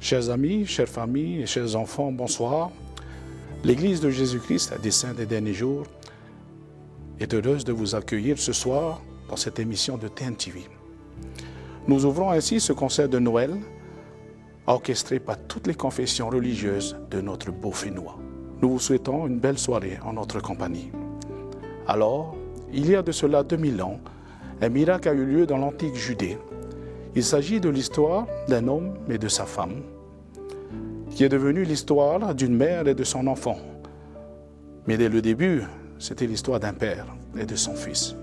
Chers amis, chères familles et chers enfants, bonsoir. L'Église de Jésus-Christ des Saints des Derniers Jours est heureuse de vous accueillir ce soir dans cette émission de TNTV. Nous ouvrons ainsi ce concert de Noël orchestré par toutes les confessions religieuses de notre beau Fénois. Nous vous souhaitons une belle soirée en notre compagnie. Alors, il y a de cela 2000 ans, un miracle a eu lieu dans l'antique Judée. Il s'agit de l'histoire d'un homme et de sa femme, qui est devenue l'histoire d'une mère et de son enfant. Mais dès le début, c'était l'histoire d'un père et de son fils.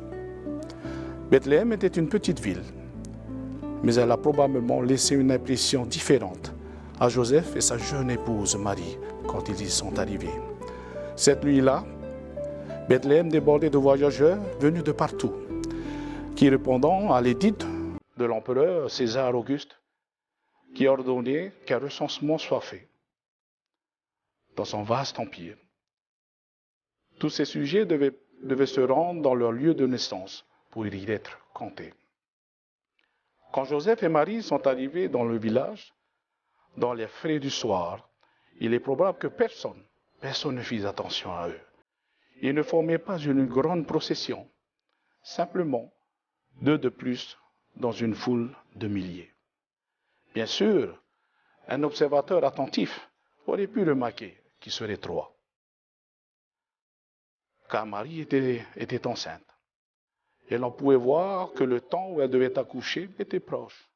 Bethléem était une petite ville, mais elle a probablement laissé une impression différente à Joseph et sa jeune épouse Marie quand ils y sont arrivés. Cette nuit-là, Bethléem débordait de voyageurs venus de partout, qui répondant à l'édit de l'empereur César Auguste, qui ordonnait qu'un recensement soit fait dans son vaste empire. Tous ces sujets devaient se rendre dans leur lieu de naissance pour y être comptés. Quand Joseph et Marie sont arrivés dans le village, dans les frais du soir, il est probable que personne ne fit attention à eux. Ils ne formaient pas une grande procession, simplement deux de plus dans une foule de milliers. Bien sûr, un observateur attentif aurait pu remarquer qu'ils seraient trois, car Marie était enceinte. Et l'on pouvait voir que le temps où elle devait accoucher était proche.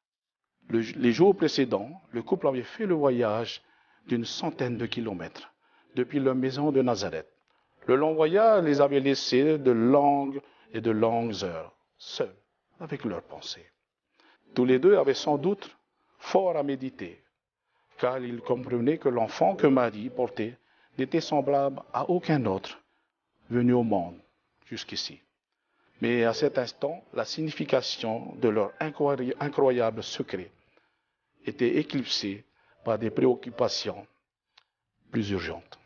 Les jours précédents, le couple avait fait le voyage d'une centaine de kilomètres depuis leur maison de Nazareth. Le long voyage les avait laissés de longues et de longues heures, seuls, avec leurs pensées. Tous les deux avaient sans doute fort à méditer, car ils comprenaient que l'enfant que Marie portait n'était semblable à aucun autre venu au monde jusqu'ici. Mais à cet instant, la signification de leur incroyable secret était éclipsée par des préoccupations plus urgentes.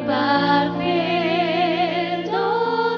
Parfait dans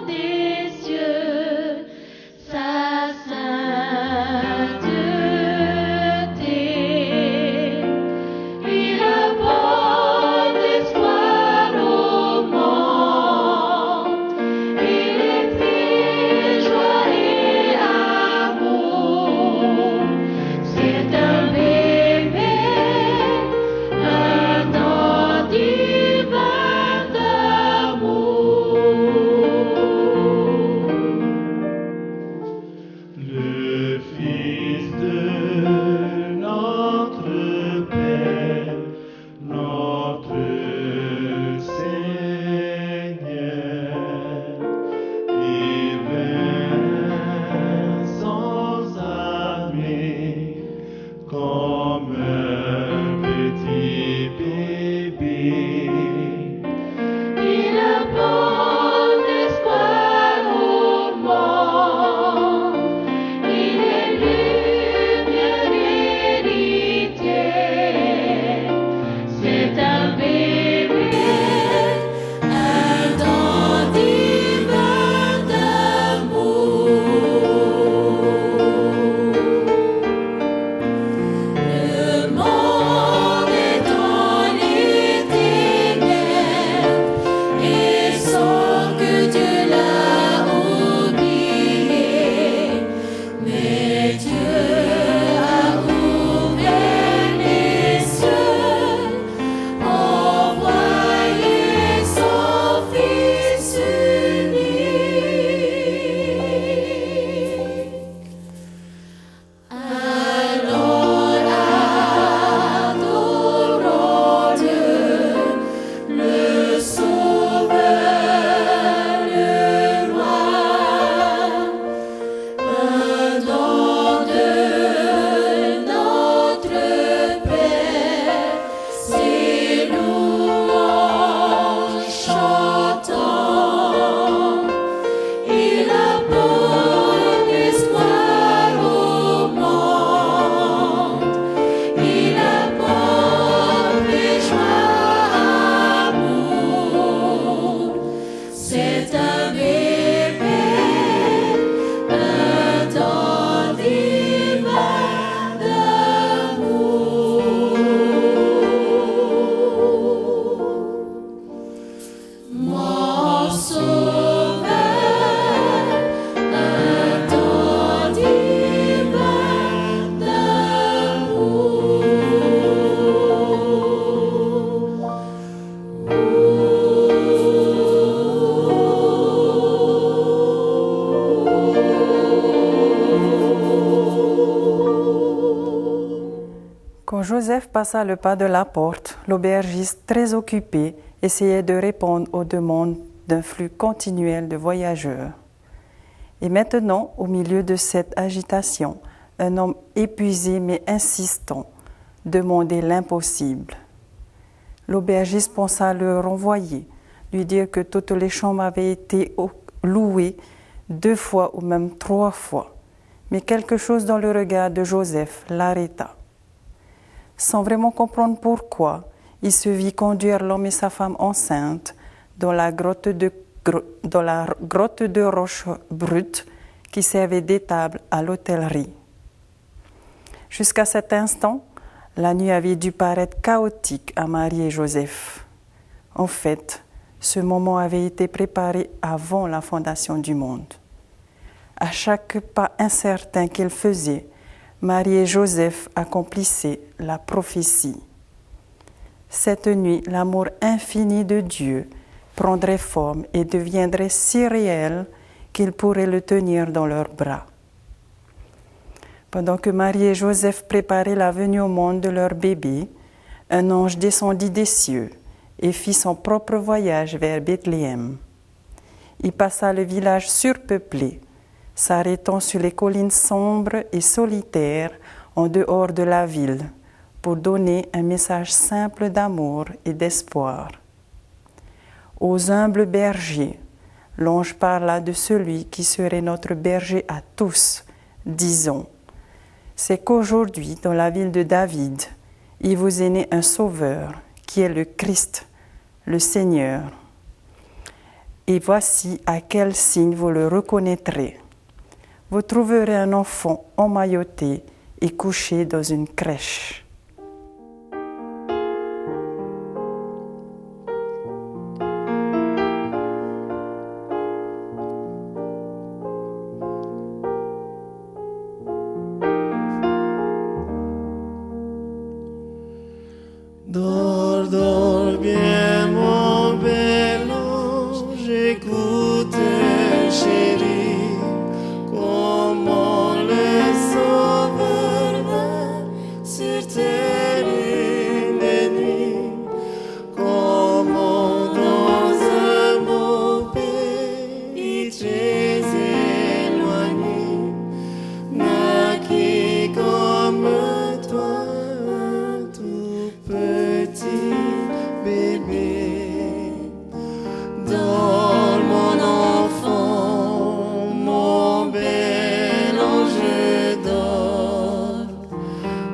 Joseph passa le pas de la porte, l'aubergiste, très occupé, essayait de répondre aux demandes d'un flux continuel de voyageurs. Et maintenant, au milieu de cette agitation, un homme épuisé mais insistant demandait l'impossible. L'aubergiste pensa le renvoyer, lui dire que toutes les chambres avaient été louées 2 fois ou même 3 fois. Mais quelque chose dans le regard de Joseph l'arrêta. Sans vraiment comprendre pourquoi, il se vit conduire l'homme et sa femme enceinte dans la grotte de roche brute qui servait d'étable à l'hôtellerie. Jusqu'à cet instant, la nuit avait dû paraître chaotique à Marie et Joseph. En fait, ce moment avait été préparé avant la fondation du monde. À chaque pas incertain qu'ils faisaient, Marie et Joseph accomplissaient la prophétie. Cette nuit, l'amour infini de Dieu prendrait forme et deviendrait si réel qu'ils pourraient le tenir dans leurs bras. Pendant que Marie et Joseph préparaient la venue au monde de leur bébé, un ange descendit des cieux et fit son propre voyage vers Bethléem. Il passa le village surpeuplé, s'arrêtant sur les collines sombres et solitaires en dehors de la ville, pour donner un message simple d'amour et d'espoir. Aux humbles bergers, l'ange parla de celui qui serait notre berger à tous, disant: c'est qu'aujourd'hui, dans la ville de David, il vous est né un sauveur, qui est le Christ, le Seigneur. Et voici à quel signe vous le reconnaîtrez. Vous trouverez un enfant emmailloté et couché dans une crèche. Dors, dors bien mon bel ange, écoute chérie, comment le sauveur va sur terre une nuit, comment dans un beau pays très éloigné, naquit comme toi. Petit bébé, dors mon enfant, mon bel ange, dors,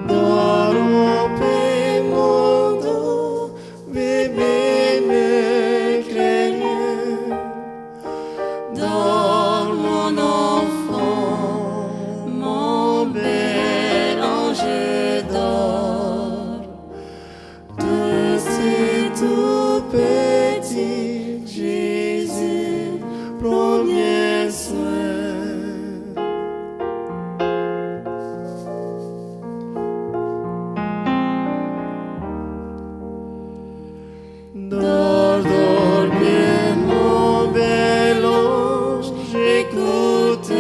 dors en paix mon dos, bébé ne crains rien, dors mon enfant, mon bel ange, dors. Tout petit Jésus, prends bien soin. Dors, dors bien mon bel ange, écoute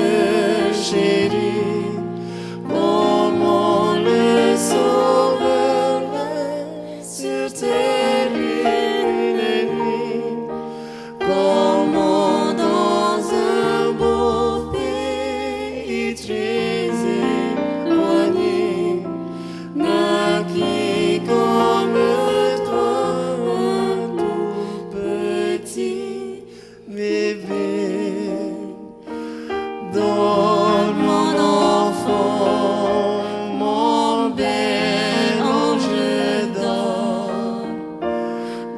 chérie, comment le sauveur va sur terre une nuit, comment dans un beau pays très éloigné, naquit comme toi un tout petit bébé. Dors mon enfant, mon bel ange, dors,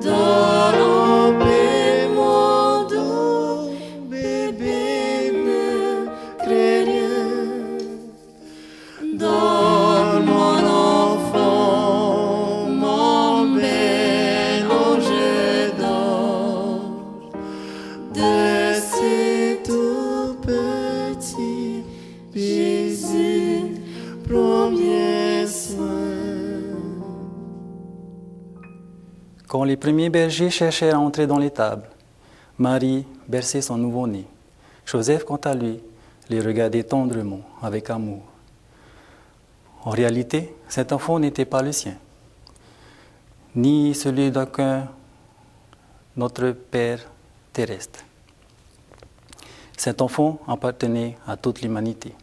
dors en paix mon dos, bébé ne crains rien. Dors mon enfant, mon bel ange, dors, de ces tout petits Jésus, prends bien soin. Quand les premiers bergers cherchèrent à entrer dans l'étable, Marie berçait son nouveau-né. Joseph, quant à lui, les regardait tendrement, avec amour. En réalité, cet enfant n'était pas le sien. ni celui d'aucun notre Père terrestre. Cet enfant appartenait à toute l'humanité.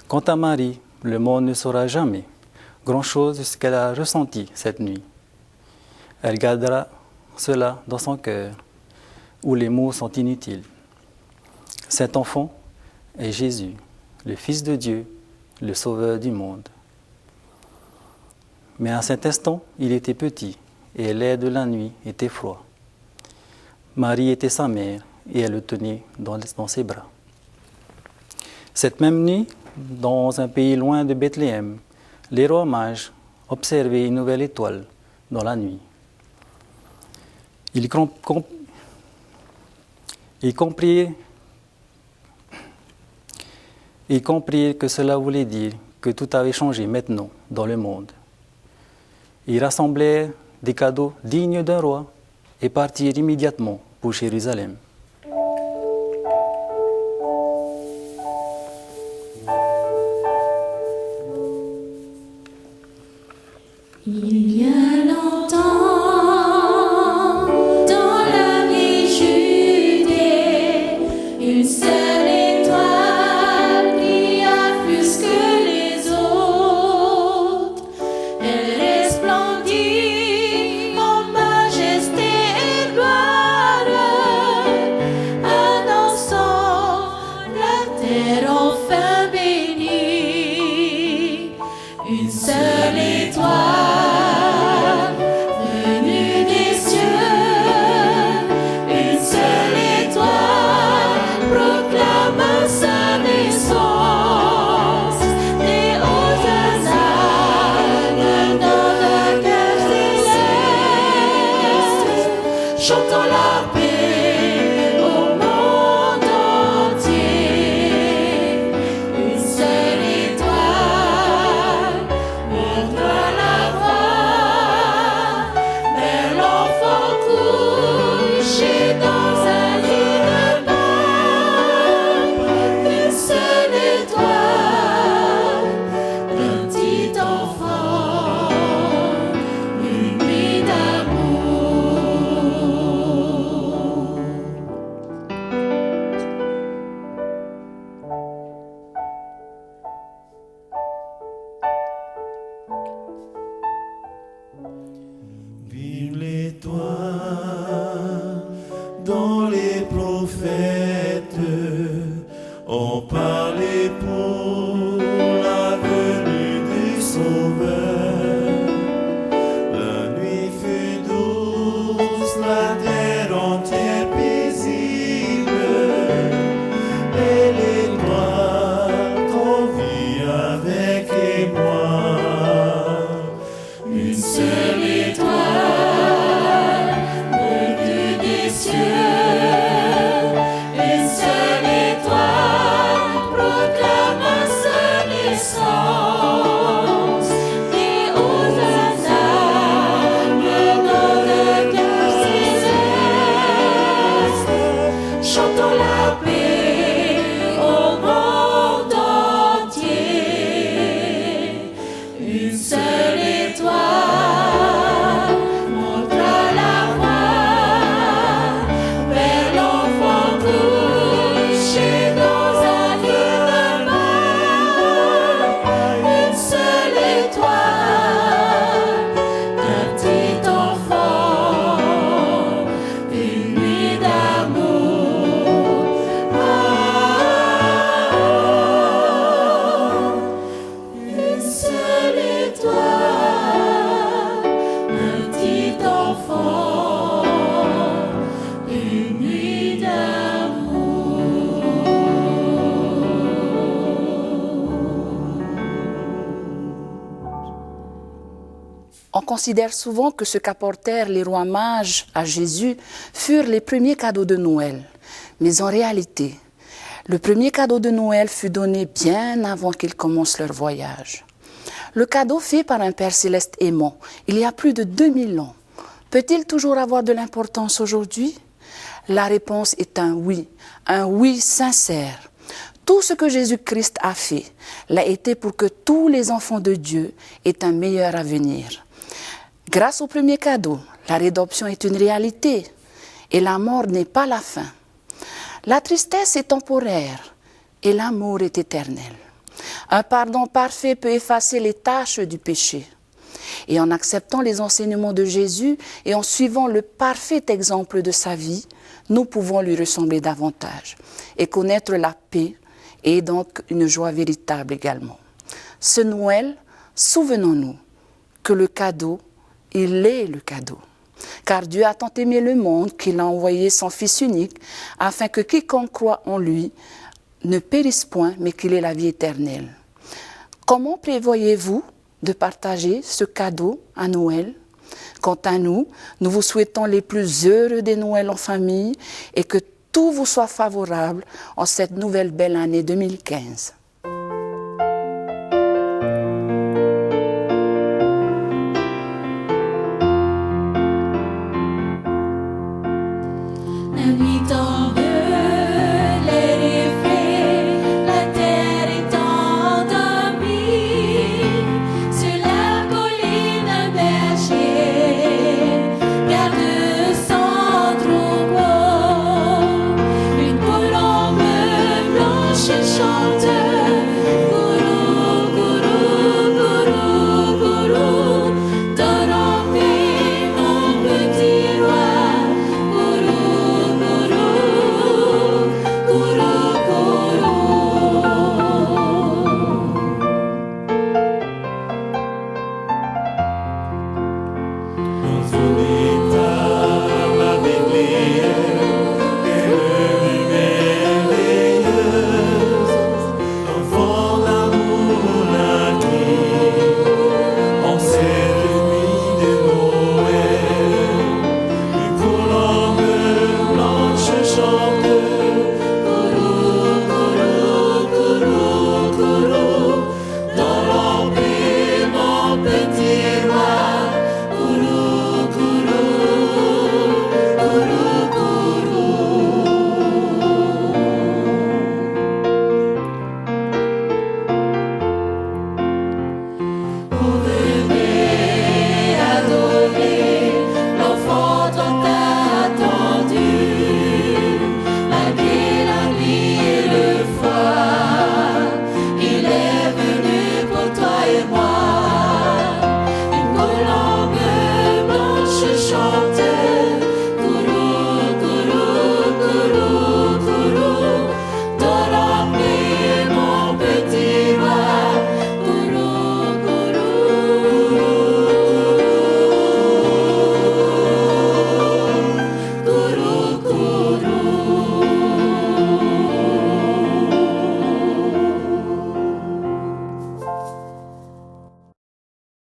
Quant à Marie, le monde ne saura jamais grand-chose de ce qu'elle a ressenti cette nuit. Elle gardera cela dans son cœur, où les mots sont inutiles. Cet enfant est Jésus, le Fils de Dieu, le Sauveur du monde. Mais à cet instant, il était petit, et l'air de la nuit était froid. Marie était sa mère, et elle le tenait dans ses bras. Cette même nuit, dans un pays loin de Bethléem, les rois mages observaient une nouvelle étoile dans la nuit. Ils comprirent que cela voulait dire que tout avait changé maintenant dans le monde. Ils rassemblèrent des cadeaux dignes d'un roi et partirent immédiatement pour Jérusalem. Il y a longtemps, dans la vieille Judée, une seule étoile brilla plus que les autres. Elle resplendit en majesté et gloire, annonçant la terre enfin bénie. Une seule étoile venue des cieux, une seule étoile proclame sa naissance. Des hauts astres dans le cœur céleste, chantons la paix au monde entier. Une seule étoile montre la voie vers l'enfant couché dans un lit de pain. Une seule étoile, un petit enfant, une nuit d'amour. Vive l'étoile dont les prophètes ont parlé pour la venue du Sauveur. La nuit fut douce, la terre entière paisible, et l'étoile qu'on vit avec émoi. Une seule étoile venue des cieux, une seule étoile proclame sa naissance. Des hauts astres dans le cœur céleste, chantons la paix au monde entier. Une seule étoile montre la voie vers l'enfant couché dans un lit de pain. Une seule étoile, un petit enfant, une nuit d'amour. Une seule étoile, un petit enfant, une nuit On considère souvent que ce qu'apportèrent les rois mages à Jésus furent les premiers cadeaux de Noël. Mais en réalité, le premier cadeau de Noël fut donné bien avant qu'ils commencent leur voyage. Le cadeau fait par un Père céleste aimant, il y a plus de 2000 ans, peut-il toujours avoir de l'importance aujourd'hui? La réponse est un oui sincère. Tout ce que Jésus-Christ a fait l'a été pour que tous les enfants de Dieu aient un meilleur avenir. Grâce au premier cadeau, la rédemption est une réalité et la mort n'est pas la fin. La tristesse est temporaire et l'amour est éternel. Un pardon parfait peut effacer les taches du péché. Et en acceptant les enseignements de Jésus et en suivant le parfait exemple de sa vie, nous pouvons lui ressembler davantage et connaître la paix et donc une joie véritable également. Ce Noël, souvenons-nous que le cadeau, il est le cadeau. Car Dieu a tant aimé le monde qu'il a envoyé son Fils unique afin que quiconque croit en lui ne périsse point, mais qu'il ait la vie éternelle. Comment prévoyez-vous de partager ce cadeau à Noël? Quant à nous, nous vous souhaitons les plus heureux des Noëls en famille et que tout vous soit favorable en cette nouvelle belle année 2015. La nuit tombe